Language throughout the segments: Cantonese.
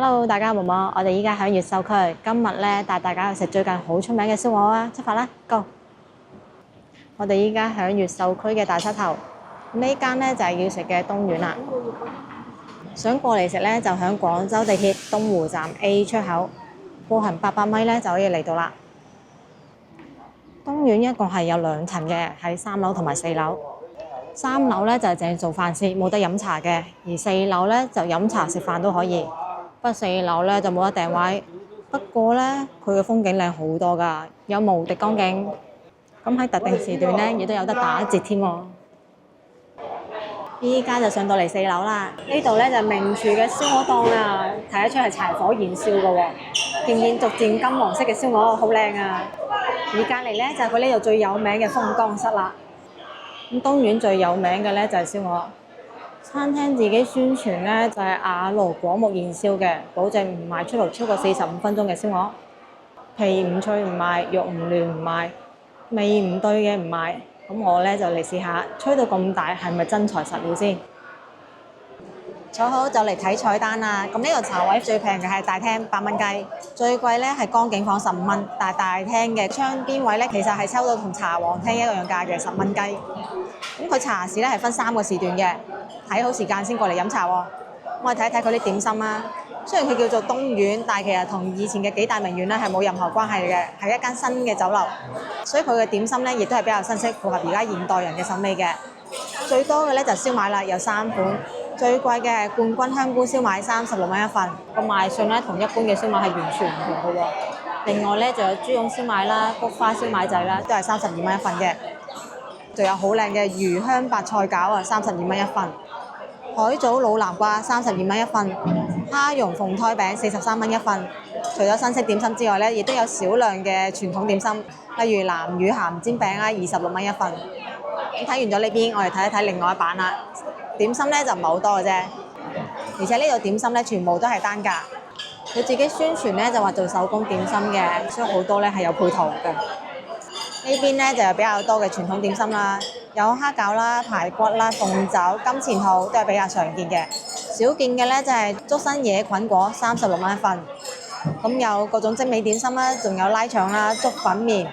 Hello，大家好冇？我哋依家喺越秀區，今日咧帶大家去食最近好出名嘅燒鵝啊！出發啦，Go！我哋依家喺越秀區嘅大沙頭，呢間咧就係要食嘅東丸啦。想過嚟食咧，就喺廣州地鐵東湖站 A 出口，步行800米咧就可以嚟到啦。東丸一共係有2層嘅，喺3樓同埋4樓。3樓咧就係淨係做飯市，冇得飲茶嘅；而4樓咧就飲茶食飯都可以。不過4樓咧就冇得訂位，不過咧佢嘅風景靚好多㗎，有無敵光景。咁喺特定時段咧，亦都有得打折添喎。依家就上到嚟4樓啦，呢度咧就名廚嘅燒鵝檔啊，睇得出係柴火燃燒㗎喎，見唔見逐漸金黃色嘅燒鵝好靚啊！而隔離咧就係佢呢度最有名嘅風乾室啦。咁東丸最有名嘅咧就係燒鵝。餐廳自己宣傳咧就係瓦爐果木燃燒嘅，保證唔賣出爐超過45分鐘嘅燒鵝。皮唔脆唔賣，肉唔嫩唔賣，味唔對嘅唔賣。咁我咧就嚟試下，吹到咁大係咪真材實料先？坐好就嚟睇菜單啦。咁呢度茶位最平嘅係大廳8蚊雞，最貴咧係江景房15蚊。但係大廳嘅窗邊位咧其實係收到同茶皇廳一樣價嘅10蚊雞。咁佢茶市咧係分3個時段嘅，睇好時間先過嚟飲茶喎。我哋睇一睇佢啲點心啦。雖然佢叫做東丸，但係其實同以前嘅幾大名苑咧係冇任何關係嘅，係一間新嘅酒樓，所以佢嘅點心咧亦都係比較新式，符合而家現代人嘅審美嘅。最多嘅咧就燒賣啦，有3款，最貴嘅係冠軍香菇燒賣36蚊一份，個賣相咧同一般嘅燒賣係完全唔同嘅喎。另外咧就有豬蓉燒賣啦、菊花燒賣仔啦，都係32蚊一份嘅。仲有好靚嘅魚香白菜餃啊，32蚊一份。海藻老南瓜32蚊一份，蝦蓉鳳胎餅43蚊一份。除咗新式點心之外咧，亦都有少量嘅傳統點心，例如南乳鹹煎餅啊，26蚊一份。咁睇完咗呢邊，我哋睇一睇另外一版啦。點心咧就唔係好多嘅啫，而且呢度點心咧全部都係單價。佢自己宣傳咧就話做手工點心嘅，所以好多咧係有配套嘅。呢邊咧就有比較多嘅傳統點心啦，有蝦餃啦、排骨啦、鳳爪、金錢肚都係比較常見嘅。少見嘅咧就係竹笙野菌果36蚊一份。咁有各種精美點心啦，仲有拉腸啦、粥粉麵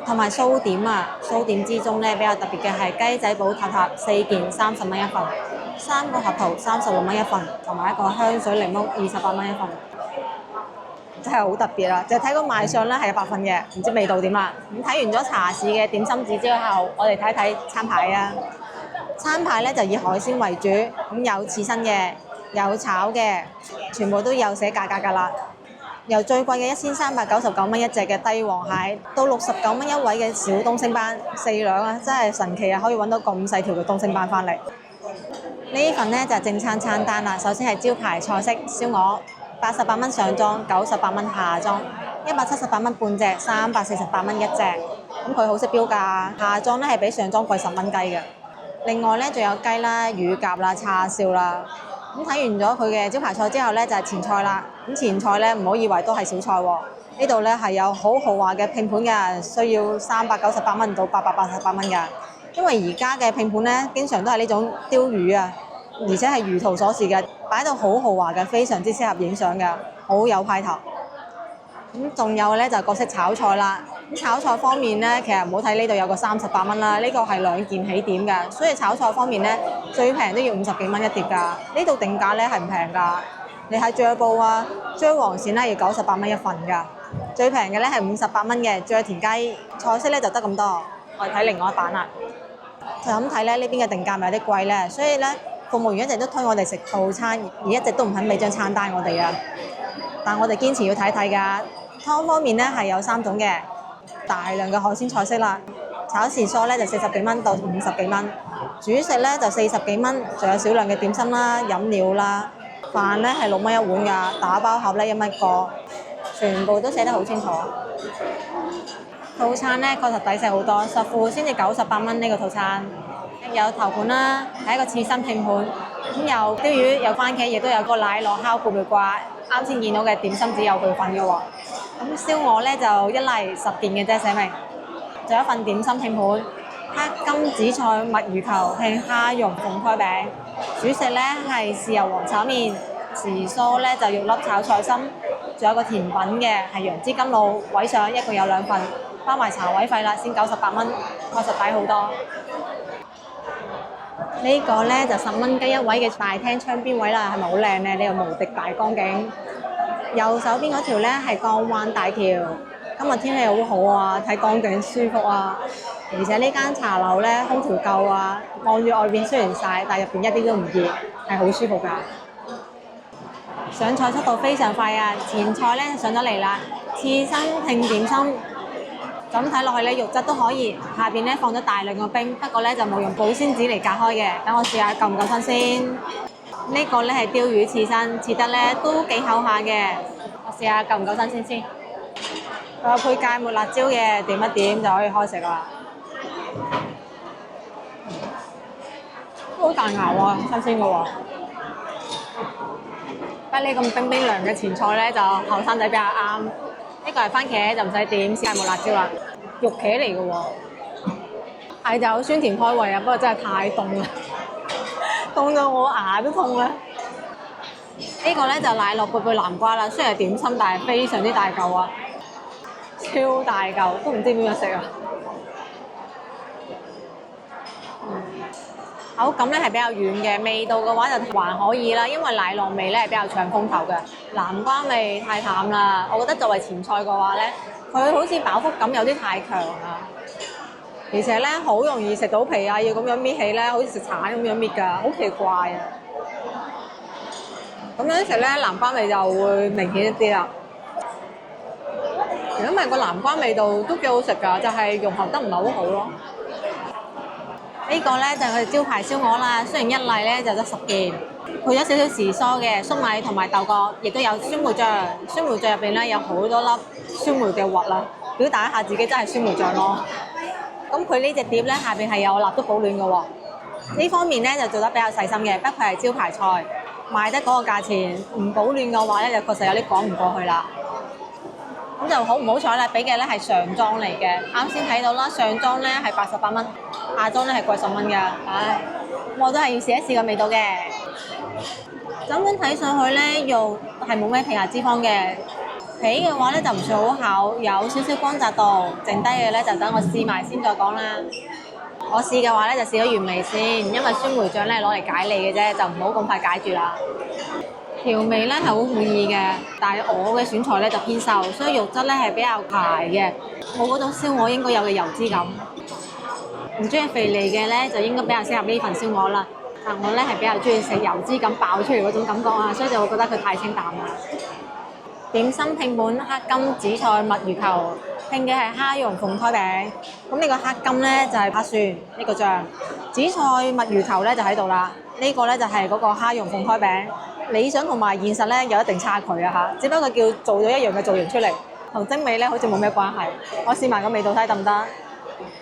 同埋酥點啊。酥點之中咧比較特別嘅係雞仔堡塔塔4件30蚊一份，3個核桃36蚊一份，同埋一個香水檸檬28蚊一份。真係好特別啦！就睇個賣相咧係有8份嘅，唔知味道點啦。咁睇完咗茶市嘅點心紙之後，我哋睇睇餐牌啊。餐牌咧就以海鮮為主，咁有刺身嘅，有炒嘅，全部都有寫價格㗎啦。由最貴嘅1399蚊一隻嘅帝王蟹，到69蚊一位嘅小東星斑4兩啊，真係神奇啊！可以揾到咁細條嘅東星斑翻嚟。呢份咧就係正餐餐單啦。首先係招牌菜式燒鵝。88蚊上裝，98蚊下裝，178蚊半隻，348蚊一隻。咁佢好識標價，下裝咧係比上裝貴10蚊雞嘅。另外咧仲有雞啦、乳鴿啦、叉燒啦。咁睇完咗佢嘅招牌菜之後咧就係前菜啦。咁前菜咧唔好以為都係小菜喎，呢度咧係有好豪華嘅拼盤㗎，需要398蚊到888蚊㗎。因為而家嘅拼盤咧經常都係呢種鯛魚啊。而且係魚圖所示嘅，擺到好豪華嘅，非常之適合影相嘅，好有派頭。咁仲有咧就係各式炒菜啦。咁炒菜方面咧，其實唔好睇呢度有個38蚊啦，呢個係2件起點嘅，所以炒菜方面咧最平都要50幾蚊一碟㗎。呢度定價咧係唔平㗎。你喺醬煲啊，醬黃鱔咧要98蚊一份㗎，最平嘅咧係58蚊嘅醬田雞。菜式咧就得咁多。我哋睇另外一版啦。就咁睇咧，呢邊嘅定價咪有啲貴咧，所以咧。服務員一直都推我哋食套餐，而一直都唔肯俾張餐單我哋啊！但我哋堅持要睇睇㗎。湯方面咧係有3種嘅，大量嘅海鮮菜式啦。炒時蔬咧就40幾蚊到50幾蚊，主食咧就40幾蚊，仲有少量嘅點心啦、飲料啦。飯咧係6蚊一碗㗎，打包盒咧1蚊一個，全部都寫得好清楚。套餐咧確實抵食好多，實付先至98蚊呢個套餐。有頭盤啦，係一個刺身拼盤，咁有鯛魚、有番茄，亦都有個奶酪烤貝貝瓜。啱先見到嘅點心紙有佢份嘅喎。咁燒鵝咧就一例10件嘅啫，寫明。仲有一份點心拼盤，黑金紫菜墨魚球拼蝦蓉鳳胎餅。主食咧係豉油皇炒麵，時蔬咧就肉粒炒菜心，仲有個甜品嘅係楊枝甘露，位上一共有2份，包埋茶位費啦，先98蚊，確實抵好多。呢個咧就10蚊雞一位嘅大廳窗邊位啦，係咪好靚咧？呢個無敵大江景。右手邊嗰條咧係江灣大橋，今日天氣好好啊，睇江景舒服啊！而且呢間茶樓咧空調夠啊，望住外邊雖然曬，但係入邊一啲都唔熱，係好舒服㗎。上菜速度非常快啊！前菜咧上咗嚟啦，刺身拼點心，咁睇落去咧肉質都可以，下邊咧放咗大量個冰，不過咧就冇用保鮮紙嚟隔開嘅。等我試下夠唔夠新鮮。呢個咧係鯛魚刺身，切得咧都幾厚下嘅。我試下夠唔夠新鮮先。佢有配芥末辣椒嘅，點一點就可以開食啦。好大牙喎，新鮮嘅喎。不過呢咁冰冰涼嘅前菜咧，就後生仔比較啱。呢個係番茄就唔使點，芥末辣椒啦。肉茄嚟嘅喎，係就有酸甜開胃啊！不過真係太凍啦，凍到我牙都痛啦。呢個咧就奶酪貝貝南瓜啦，雖然係點心，但係非常之大嚿啊，超大嚿，都唔知點樣食啊！口感咧係比較軟嘅，味道嘅話就還可以啦，因為奶酪味咧係比較搶風頭嘅。南瓜味太淡啦，我覺得作為前菜嘅話咧，佢好似飽腹感有啲太強啦，而且咧好容易食到皮啊，要咁樣搣起咧，好似食橙咁樣搣㗎，好奇怪啊！咁樣食咧，南瓜味就會明顯一啲啦。因為個南瓜味道都幾好食㗎，就係融合得唔係好好咯。呢個咧就係佢哋招牌燒鵝啦，雖然一例咧就得10件，配咗少少時蔬嘅粟米同埋豆角，亦都有酸梅醬。酸梅醬入邊咧有好多粒酸梅嘅核啦，表達一下自己真係酸梅醬咯。咁佢呢隻碟咧下邊係有蠟燭保暖嘅喎，呢方面咧就做得比較細心嘅，不愧係招牌菜，賣得嗰個價錢唔保暖嘅話咧，就確實有啲講唔過去啦。咁就好唔好彩啦，俾嘅咧係上裝嚟嘅，啱先睇到啦，上裝咧係88蚊，下裝咧係貴10蚊㗎，唉，我都係要試一試個味道嘅。咁樣睇上去咧，肉係冇咩皮下脂肪嘅，皮嘅話咧就唔算好厚，有少少光澤度，剩低嘅咧就等我試埋先再講啦。我試嘅話咧就試咗原味先，因為酸梅醬咧攞嚟解膩嘅啫，就唔好咁快解住啦。調味咧係好滿意嘅，但係我嘅選材咧就偏瘦，所以肉質咧係比較柴嘅，冇嗰種燒鵝應該有嘅油脂感。唔中意肥膩嘅咧，就應該比較適合呢份燒鵝啦。但我咧係比較中意食油脂感爆出嚟嗰種感覺啊，所以就會覺得佢太清淡啦。點心拼盤黑金紫菜墨魚球，拼嘅係蝦蓉鳳胎餅。咁呢個黑金咧就係黑蒜呢個醬，紫菜墨魚球咧就喺度啦。呢個咧就係嗰個蝦蓉鳳胎餅。理想同埋現實咧有一定差距啊嚇，只不過叫做咗一樣嘅造型出嚟，同精美咧好似冇咩關係。我試埋個味道睇得唔得？呢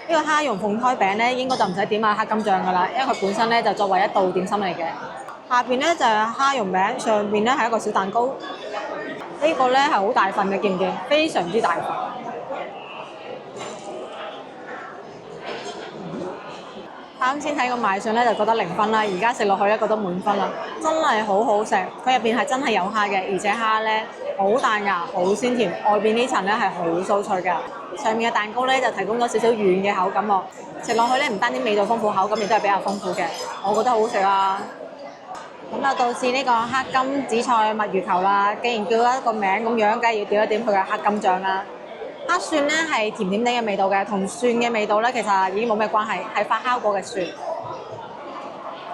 個蝦蓉鳳胎餅咧應該就唔使點下黑金醬噶啦，因為佢本身咧就作為一道點心嚟嘅。下邊咧就係蝦蓉餅，上邊咧係一個小蛋糕。呢個咧係好大份嘅，見唔見？非常之大份。啱先睇個賣相咧就覺得0分啦，而家食落去咧覺得滿分啦，真係好好食。佢入邊係真係有蝦嘅，而且蝦咧好彈牙，好鮮甜，外邊呢層咧係好酥脆嘅，上面嘅蛋糕咧就提供咗少少軟嘅口感喎。食落去咧唔單止味道豐富，口感亦都係比較豐富嘅，我覺得好好食啊！咁就到試呢個黑金紫菜墨魚球啦。既然叫一個名咁樣，梗係要點一點佢嘅黑金醬啦。黑蒜咧係甜甜地嘅味道嘅，同蒜嘅味道咧其實已經冇咩關係，係發酵過嘅蒜，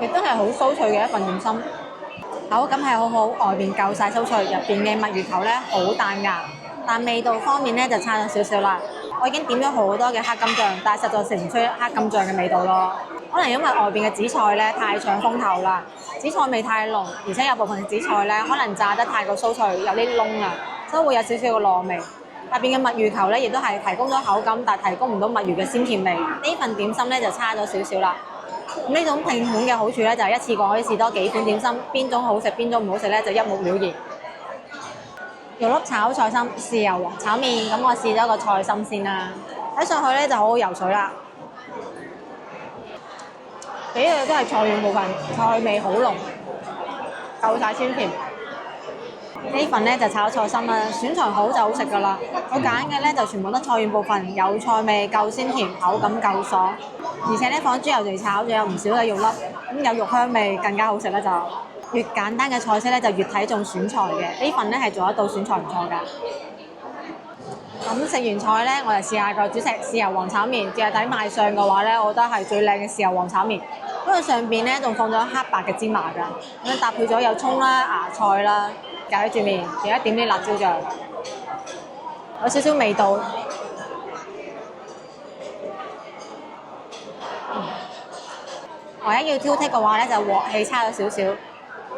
亦都係好酥脆嘅一份點心，口感係好好，外邊夠晒酥脆，入邊嘅墨魚球咧好彈牙，但味道方面咧就差咗少少啦。我已經點咗好多嘅黑金醬，但係實在食唔出黑金醬嘅味道咯。可能因為外邊嘅紫菜咧太搶風頭啦，紫菜味太濃，而且有部分紫菜咧可能炸得太過酥脆，有啲燶啊，所以會有少少嘅糯味。入邊嘅墨魚球咧，亦都係提供咗口感，但係提供唔到墨魚嘅鮮甜味。呢份點心咧就差咗少少啦。呢種拼盤嘅好處咧，就係一次過可以試多幾款點心，邊種好食邊種唔好食咧，就一目了然。肉粒炒菜心、豉油黃炒麵，咁我試咗個菜心先啦。睇上去咧就好好游水啦，幾樣都係菜遠部分，菜味好濃，夠晒鮮甜。呢份咧就炒菜心啦，選材好就好食噶啦。佢揀嘅咧就全部都菜遠部分，有菜味，夠鮮甜，口感夠爽，而且咧放豬油嚟炒，仲有唔少嘅肉粒，咁有肉香味更加好食啦就。越簡單嘅菜式咧就越睇重選材嘅，呢份咧係做得到選材唔錯㗎。咁食完菜咧，我就試下個主食豉油皇炒麵，只係睇賣相嘅話咧，我覺得係最靚嘅豉油皇炒麵。因為上邊咧仲放咗黑白嘅芝麻㗎，咁樣搭配咗有葱啦、芽菜啦，夾喺住面，而家點啲辣椒醬，有少少味道。唯一要挑剔嘅話咧，就鑊氣差咗少少。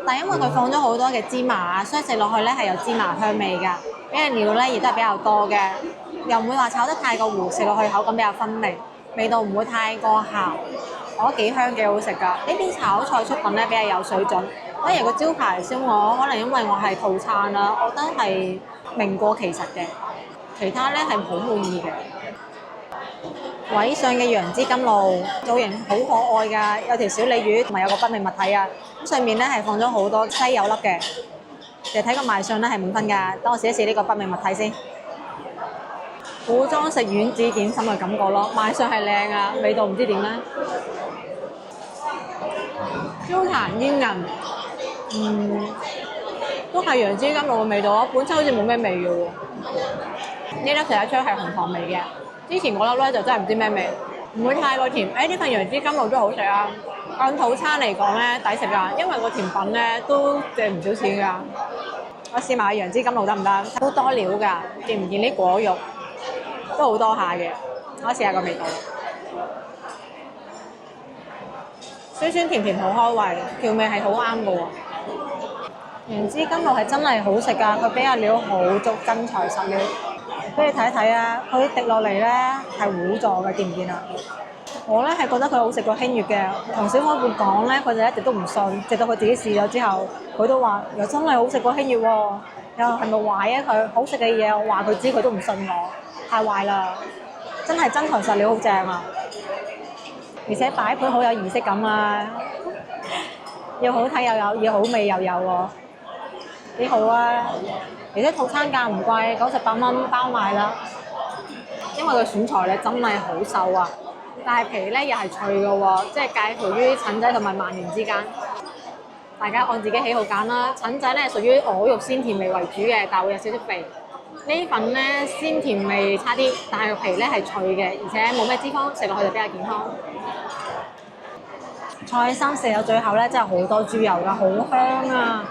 但係因為佢放咗好多嘅芝麻啊，所以食落去咧係有芝麻香味㗎。啲料咧亦都係比較多嘅，又唔會話炒得太過糊，食落去口感比較分明，味道唔會太過鹹，我覺得幾香幾好食㗎。呢邊炒菜出品咧比較有水準，反而個招牌燒鵝可能因為我係套餐啦，我覺得係名過其實嘅，其他咧係好滿意嘅。位上嘅楊枝甘露造型好可愛㗎，有條小鯉魚同埋有個不明物體啊，咁上面咧係放咗好多西柚粒嘅，其實睇個賣相咧係滿分㗎。等我試一試呢個不明物體先，古裝食丸子點心嘅感覺咯，賣相係靚啊，味道唔知點咧。焦壇煙韌，都係楊枝甘露嘅味道啊，本身好似冇咩味嘅喎。呢粒食得出係紅糖味嘅。之前嗰粒咧就真係唔知咩味，唔會太過甜。呢份楊枝甘露都好食啊！按套餐嚟講咧抵食㗎，因為個甜品咧都借唔少錢㗎。我試埋楊枝甘露得唔得？好多料㗎，見唔見啲果肉都好多下嘅。我試下個味道，酸酸甜甜好開胃，調味係好啱㗎喎。楊枝甘露係真係好食㗎，佢俾嘅料好足，真材實料。俾你睇一睇啊！佢滴落嚟咧係糊狀嘅，見唔見啊？我咧係覺得佢好食過輕月嘅，同小夥伴講咧，佢就一直都唔信，直到佢自己試咗之後，佢都話又真係好食過輕月喎。又係咪壞啊？佢好食嘅嘢，我話佢知佢都唔信我，太壞啦！真係真材實料，好正啊！而且擺盤好有儀式感啊，要好睇又有，要好味又有喎，幾好啊！而且套餐價唔貴，98蚊包埋啦。因為個選材咧真係好瘦啊，但係皮咧又係脆嘅喎，即係介乎於陳仔同埋萬年之間。大家按自己喜好揀啦。陳仔咧係屬於鵝肉鮮甜味為主嘅，但係會有少少肥。呢份咧鮮甜味差啲，但係個皮咧係脆嘅，而且冇咩脂肪，食落去就比較健康。菜心食到最後咧，真係好多豬油㗎，好香啊！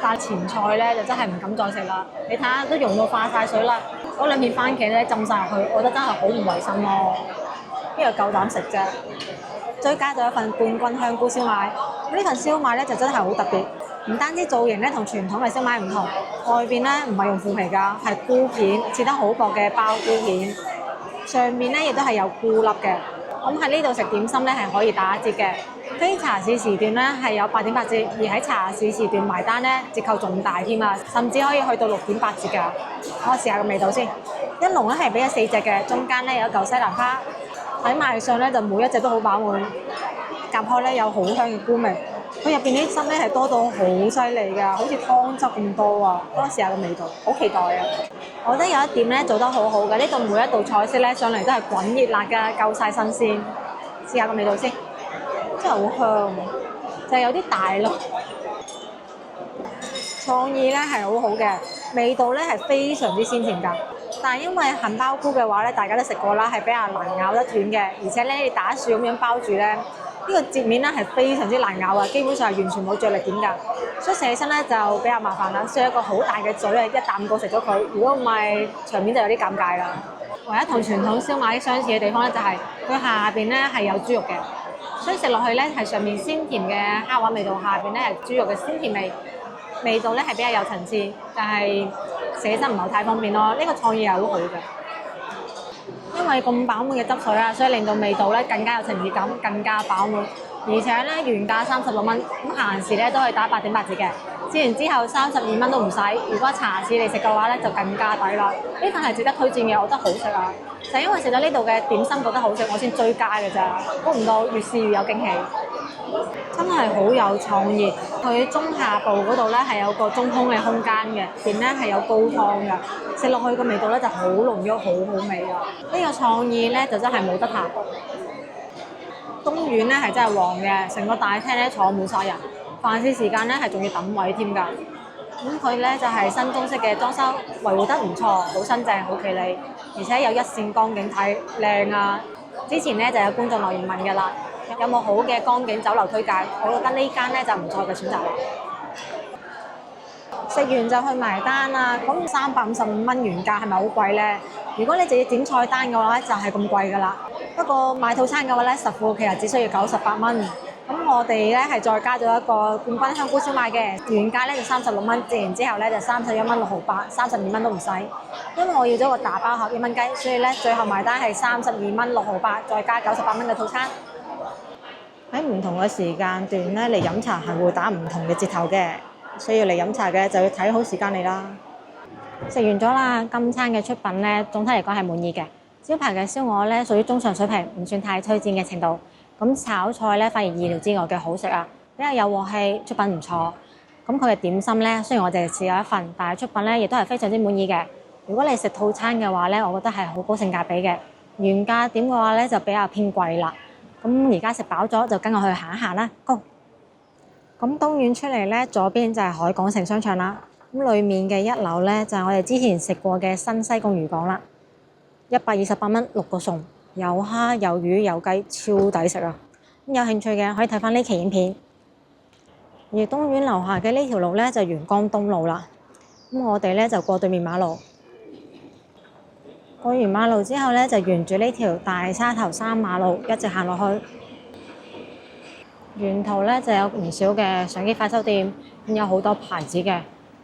但前菜咧就真係唔敢再食啦。你睇下都溶到化晒水啦，嗰兩片番茄咧浸晒入去，我覺得真係好唔衞生咯。邊度夠膽食啫？再加咗一份冠軍香菇燒賣，呢份燒賣咧就真係好特別，唔單止造型咧同傳統嘅燒賣唔同，外邊咧唔係用腐皮㗎，係菇片切得好薄嘅包菇片，上面咧亦都係有菇粒嘅。咁喺呢度食點心咧係可以打折嘅。非茶市時段咧係有8.8折，而喺茶市時段埋單咧折扣仲大添啊，甚至可以去到6.8折㗎。我試下個味道先，一籠咧係俾咗4隻嘅，中間咧有一嚿西蘭花，喺賣相咧就每一隻都好飽滿，夾開咧有好香嘅菇味，佢入邊啲汁咧係多到好犀利㗎，好似湯汁咁多啊！等我試下個味道，好期待啊！我覺得有一點咧做得好好嘅，呢度每一道菜式咧上嚟都係滾熱辣㗎，夠晒新鮮。試下個味道先。真係好香，就係有啲大咯。創意咧係好好嘅，味道咧係非常之鮮甜㗎。但係因為杏鮑菇嘅話咧，大家都食過啦，係比較難咬得斷嘅，而且咧你打樹咁樣包住咧，呢個截面咧係非常之難咬啊，基本上係完全冇着力點㗎，所以食起身咧就比較麻煩啦，需要一個好大嘅嘴啊，一啖過食咗佢。如果唔係，場面就有啲尷尬啦。唯一同傳統燒賣相似嘅地方咧，就係佢下邊咧係有豬肉嘅。所以食落去咧係上面鮮甜嘅蝦滑味道，下邊咧係豬肉嘅鮮甜味，味道咧係比較有層次，但係食起身唔係太方便咯。呢個創意係好好嘅，因為咁飽滿嘅汁水啊，所以令到味道咧更加有層次感，更加飽滿。而且咧原價36蚊，咁閒時咧都可以打8.8折嘅。試完之後32蚊都唔使。如果茶市嚟食嘅話咧就更加抵啦。呢份係值得推薦嘅，我覺得好食啊！就因為食咗呢度嘅點心覺得好食，我先追加嘅咋，估唔到越試越有驚喜。真係好有創意。佢中下部嗰度咧係有個中空嘅空間嘅，入邊咧係有高湯嘅，食落去個味道咧就好濃郁，好好味啊！呢個創意咧就真係冇得彈。東苑咧係真係旺嘅，成個大廳咧坐滿晒人，飯市時間咧係仲要等位添㗎。咁佢咧就係新中式嘅裝修，維護得唔錯，好新淨，好企理，而且有一線光景睇，靚啊！之前咧就有觀眾留言問㗎啦，有冇好嘅江景酒樓推介？我覺得呢間咧就唔錯嘅選擇啦。食完就去埋單啦，咁355蚊原價係咪好貴呢？如果你直接點菜單嘅話咧，就係咁貴㗎啦。不過買套餐嘅話咧，實付其實只需要98蚊。咁我哋咧係再加咗一個冠軍香菇燒賣嘅，原價咧就36蚊，折完之後咧就31蚊6毫八，32蚊都唔使。因為我要咗個大包盒1蚊雞，所以咧最後埋單係32蚊6毫八，再加98蚊嘅套餐。喺唔同嘅時間段咧嚟飲茶係會打唔同嘅折頭嘅，需要嚟飲茶嘅就要睇好時間嚟啦。食完咗啦，今餐嘅出品咧總體嚟講係滿意嘅。招牌嘅燒鵝咧屬於中上水平，唔算太推薦嘅程度。咁炒菜咧反而意料之外嘅好食啊，比較有鑊氣，出品唔錯。咁佢嘅點心咧，雖然我淨係試咗一份，但係出品咧亦都係非常之滿意嘅。如果你食套餐嘅話咧，我覺得係好高性價比嘅。原價點嘅話咧就比較偏貴啦。咁而家食飽咗就跟我去行一行啦。Go！咁東苑出嚟咧，左邊就係海港城商場啦。咁裡面嘅一樓咧就係我哋之前食過嘅新西貢魚港啦，128蚊6個餸。有蝦有魚有雞，超抵食啊！有興趣嘅可以睇翻呢期影片。而東苑樓下嘅呢條路咧就元江東路啦。咁我哋咧就過對面馬路，過完馬路之後咧就沿住呢條大沙頭山馬路一直行落去。沿途咧就有唔少嘅相機快修店，有好多牌子嘅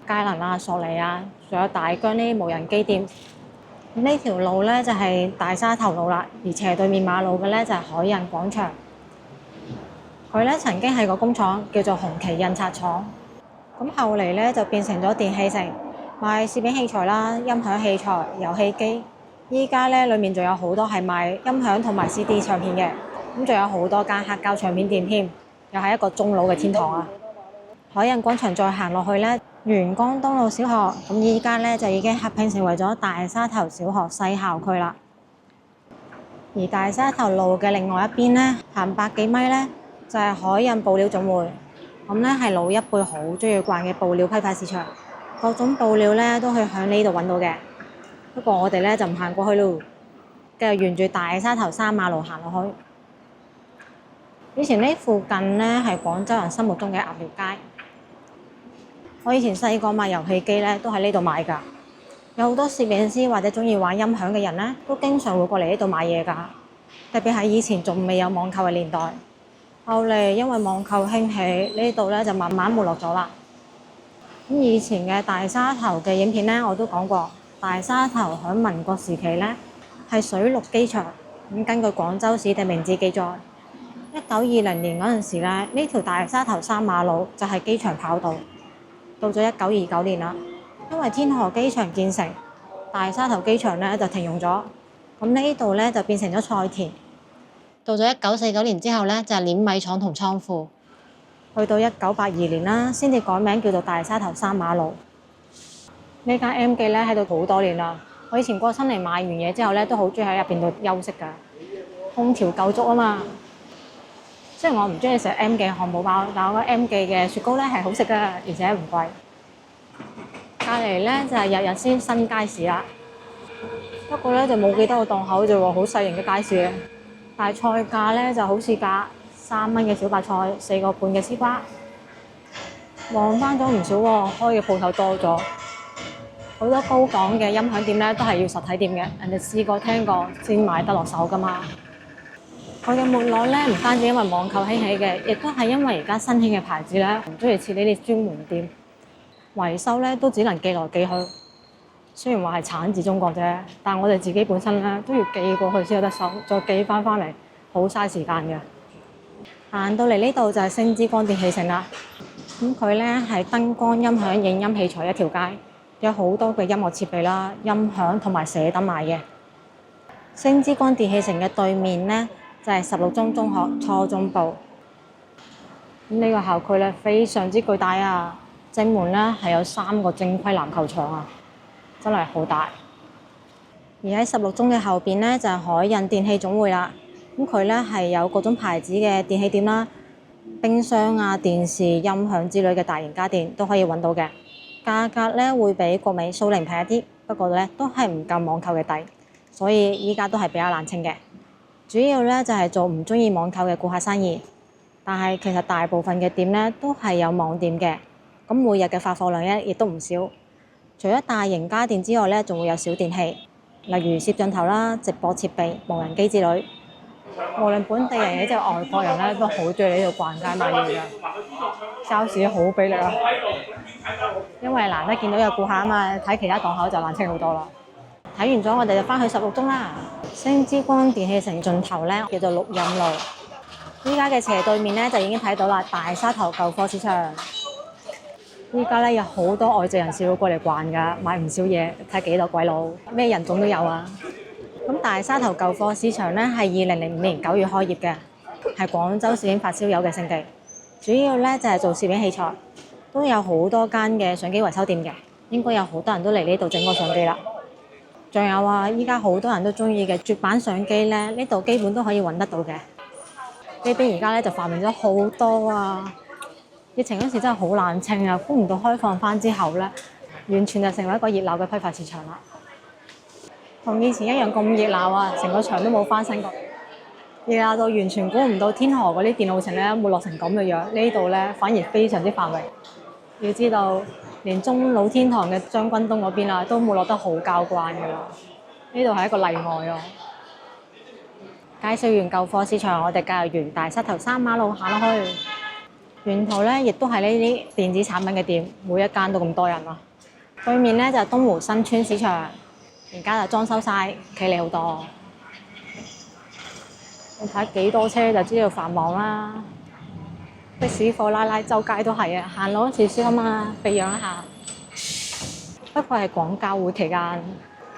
佳能啊、索尼啊，仲有大疆呢啲無人機店。呢條路咧就係大沙頭路啦，而斜對面馬路嘅咧就係海印廣場。佢咧曾經係個工廠，叫做紅旗印刷廠。咁後嚟咧就變成咗電器城，賣攝影器材啦、音響器材、遊戲機。依家咧裡面仲有好多係賣音響同埋 CD 唱片嘅，咁仲有好多間黑膠唱片店添，又係一個中老嘅天堂啊！海印廣場再行落去咧，元江東路小學，咁依家咧就已經合併成為咗大沙頭小學西校區啦。而大沙頭路嘅另外一邊咧，行百幾米咧，就係海印布料總會。咁咧係老一輩好中意逛嘅布料批發市場，各種布料咧都可以喺呢度揾到嘅。不過我哋咧就唔行過去咯，繼續沿住大沙頭山馬路行落去。以前呢附近咧係廣州人心目中嘅鴨寮街。我以前細個買遊戲機咧，都喺呢度買㗎。有好多攝影師或者中意玩音響嘅人咧，都經常會過嚟呢度買嘢㗎。特別係以前仲未有網購嘅年代，後嚟因為網購興起，呢度咧就慢慢沒落咗啦。咁以前嘅大沙頭嘅影片咧，我都講過，大沙頭喺民國時期咧係水陸機場。咁根據廣州市地名誌記載，1920年嗰陣時咧，呢條大沙頭山馬路就係機場跑道。到咗1929年啦，因為天河機場建成，大沙頭機場咧就停用咗，咁呢度咧就變成咗菜田。到咗1949年之後咧，就係碾米廠同倉庫。去到1982年啦，先至改名叫做大沙頭山馬路。呢間 M 記咧喺度好多年啦。我以前過親嚟買完嘢之後咧，都好中意喺入邊度休息㗎，空調夠足啊嘛。雖然我唔中意食 M 記漢堡包，但我覺得 M 記嘅雪糕咧係好食㗎，而且唔貴。隔離咧就係日日先新街市啦，不過咧就冇幾多個檔口啫喎，好細型嘅街市嘅。但係菜價咧就好似價3蚊嘅小白菜，4個半嘅絲瓜。旺翻咗唔少喎，開嘅鋪頭多咗，好多高檔嘅音響店咧都係要實體店嘅，人哋試過聽過先買得落手㗎嘛。佢嘅沒落咧，唔單止因為網購興起嘅，亦都係因為而家新興嘅牌子咧，唔中意設呢啲專門店，維修咧都只能寄來寄去。雖然話係產自中國啫，但我哋自己本身咧都要寄過去先有得收，再寄翻嚟，好嘥時間嘅。行到嚟呢度就係星之光電器城啦。咁佢咧係燈光、音響、影音器材一條街，有好多嘅音樂設備啦、音響同埋射燈賣嘅。星之光電器城嘅對面咧，就係16中中學初中部。呢個校區咧非常之巨大啊！正門咧係有3個正規籃球場啊，真係好大。而喺16中嘅後邊咧就係海印電器總會啦。咁佢咧係有各種牌子嘅電器店啦，冰箱啊、電視、音響之類嘅大型家電都可以揾到嘅。價格咧會比國美蘇寧平一啲，不過咧都係唔夠網購嘅抵，所以依家都係比較冷清嘅。主要咧就係做唔中意網購嘅顧客生意。但係其實大部分嘅店咧都係有網店嘅，咁每日嘅發貨量咧亦都唔少。除咗大型家電之外咧，仲會有小電器，例如攝像頭啦、直播設備、無人機之類。無論本地人亦即係外國人咧，都好中意呢度逛街買嘢㗎。sales 好俾力啊！因為難得見到有顧客啊嘛，睇其他檔口就冷清好多啦。睇完咗，我哋就翻去16中啦。星之光電器城盡頭咧叫做綠蔭路。依家嘅斜對面咧就已經睇到啦，大沙頭舊貨市場。依家咧有好多外籍人士會過嚟逛㗎，買唔少嘢，睇幾多鬼佬，咩人種都有啊。咁大沙頭舊貨市場咧係2005年9月開業嘅，係廣州攝影發燒友嘅聖地。主要咧就係做攝影器材，都有好多間嘅相機維修店嘅，應該有好多人都嚟呢度整過相機啦。仲有啊，依家好多人都中意嘅絕版相機咧，呢度基本都可以揾得到嘅。呢邊而家咧就繁榮咗好多啊！疫情嗰時真係好冷清啊，估唔到開放翻之後咧，完全就成為一個熱鬧嘅批發市場啦。同以前一樣咁熱鬧啊，成個場都冇翻新過，熱鬧到完全估唔到天河嗰啲電腦城咧會落成咁嘅樣，呢度咧反而非常之繁榮。要知道，連中老天堂嘅將軍東嗰邊啊，都冇落得好交關㗎啦。呢度係一個例外啊！介紹完舊貨市場，我哋繼續沿大沙頭3馬路行落去。沿途咧亦都係呢啲電子產品嘅店，每一間都咁多人啊。對面咧就係東湖新村市場，而家就裝修晒，企理好多。你睇幾多車就知道繁忙啦。的士貨拉拉周街都係啊，行路少少啊嘛，避讓一下。不過係廣交會期間，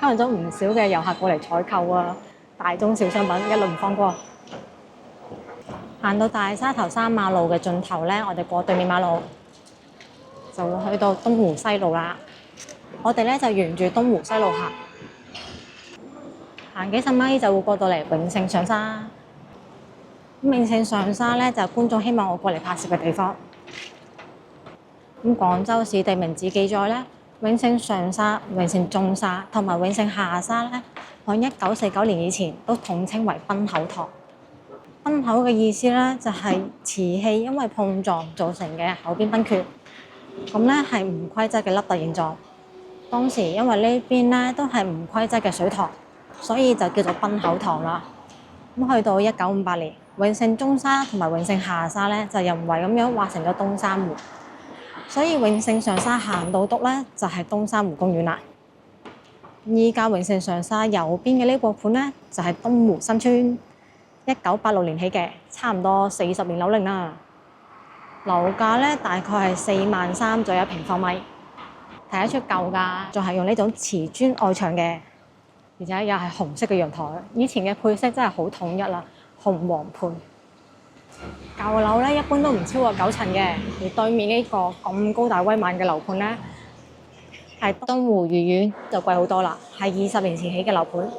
吸引咗唔少嘅遊客過嚟採購啊。大中小商品一律唔放過。行到大沙頭3馬路嘅盡頭咧，我哋過對面馬路就會去到東湖西路啦。我哋咧就沿住東湖西路行，行幾十米就會過到嚟永盛上沙。永盛上沙咧就係觀眾希望我過嚟拍攝嘅地方。咁廣州市地名誌記載咧，永盛上沙、永盛中沙同埋永盛下沙咧，喺1949年以前都統稱為崩口塘。崩口嘅意思咧就係瓷器因為碰撞造成嘅口邊崩缺，咁咧係唔規則嘅凹凸形狀。當時因為呢邊咧都係唔規則嘅水塘，所以就叫做崩口塘啦。咁去到1958年，永盛中沙同埋永盛下沙咧就人為咁樣劃成咗東山湖，所以永盛上沙行到篤咧就係東山湖公園啦。依家永盛上沙右邊嘅呢個盤咧就係東湖新村，1986年起嘅，差唔多40年樓齡啦。樓價咧大概係43000左右平方米，睇得出舊㗎，仲係用呢種瓷磚外牆嘅，而且又係紅色嘅陽台。以前嘅配色真係好統一啦，紅黃配。舊樓咧一般都唔超過9層嘅，而對面呢個咁高大威猛嘅樓盤咧，係東湖御苑就貴好多啦，係20年前起嘅樓盤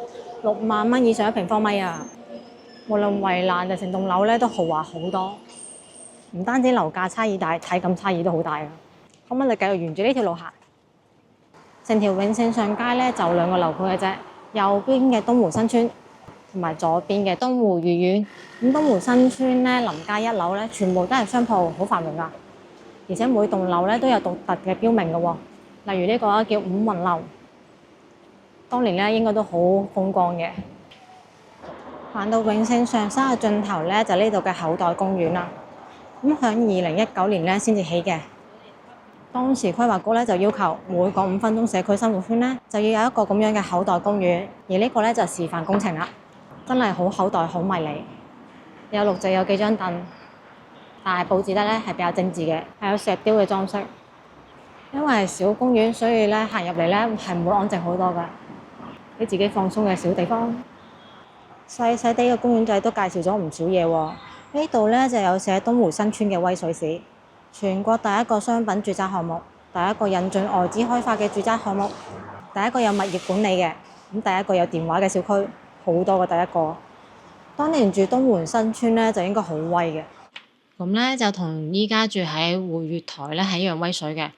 ，6萬蚊以上一平方米啊！無論圍欄定成棟樓咧，都豪華好多。唔單止樓價差異大，體感差異都好大啊！咁我哋繼續沿住呢條路行，成條永盛上街咧就2個樓盤嘅啫，右邊嘅東湖新村同埋左邊嘅東湖御苑。咁東湖新村咧，臨街1樓咧，全部都係商鋪，好繁榮噶，而且每棟樓咧都有獨特嘅標明嘅喎。例如呢個叫五雲樓，當年咧應該都好風光嘅。行到永盛上沙嘅盡頭咧，就呢度嘅口袋公園啦。咁喺2019年咧先至起嘅。當時規劃局咧就要求每個5分鐘社區生活圈咧就要有一個咁樣嘅口袋公園，而呢個咧就示範工程啦，真係好口袋好迷你。有綠植有幾張凳，但係佈置得咧係比較精緻嘅，係有石雕嘅裝飾。因為係小公園，所以咧行入嚟咧係唔會安靜好多㗎，俾自己放鬆嘅小地方。細細啲嘅公園仔都介紹咗唔少嘢喎，呢度咧就有寫東湖新村嘅威水史，全國第一個商品住宅項目，第一個引進外資開發嘅住宅項目，第一個有物業管理嘅，咁第一個有電話嘅小區，好多個第一個。當年住東湖新村咧就應該好威嘅。咁咧就同依家住喺匯悅台咧係一樣威水嘅。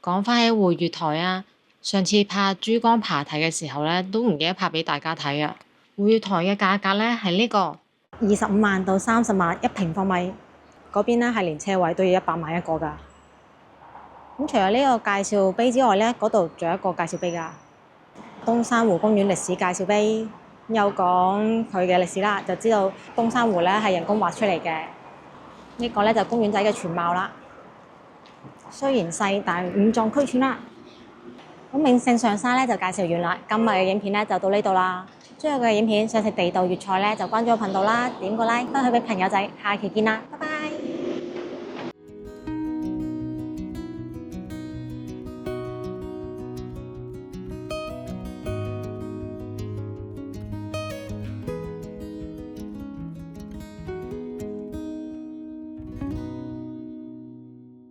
講翻起匯悅台啊，上次拍珠江爬梯嘅時候咧都唔記得拍俾大家睇啊。匯悅台嘅價格咧係呢個25萬到30萬1平方米，嗰邊咧係連車位都要100萬一個㗎。咁除咗呢個介紹碑之外咧，嗰度仲有一個介紹碑㗎，東山湖公園歷史介紹碑，有講佢嘅歷史啦，就知道東山湖咧係人工挖出嚟嘅。呢個咧就公園仔嘅全貌啦。雖然細，但係五臟俱全啦。咁名勝上山咧就介紹完啦，今日嘅影片咧就到呢度啦。中意我嘅影片，想食地道粵菜咧就關注我頻道啦，點個 like，分享俾朋友仔，下期見啦，拜拜。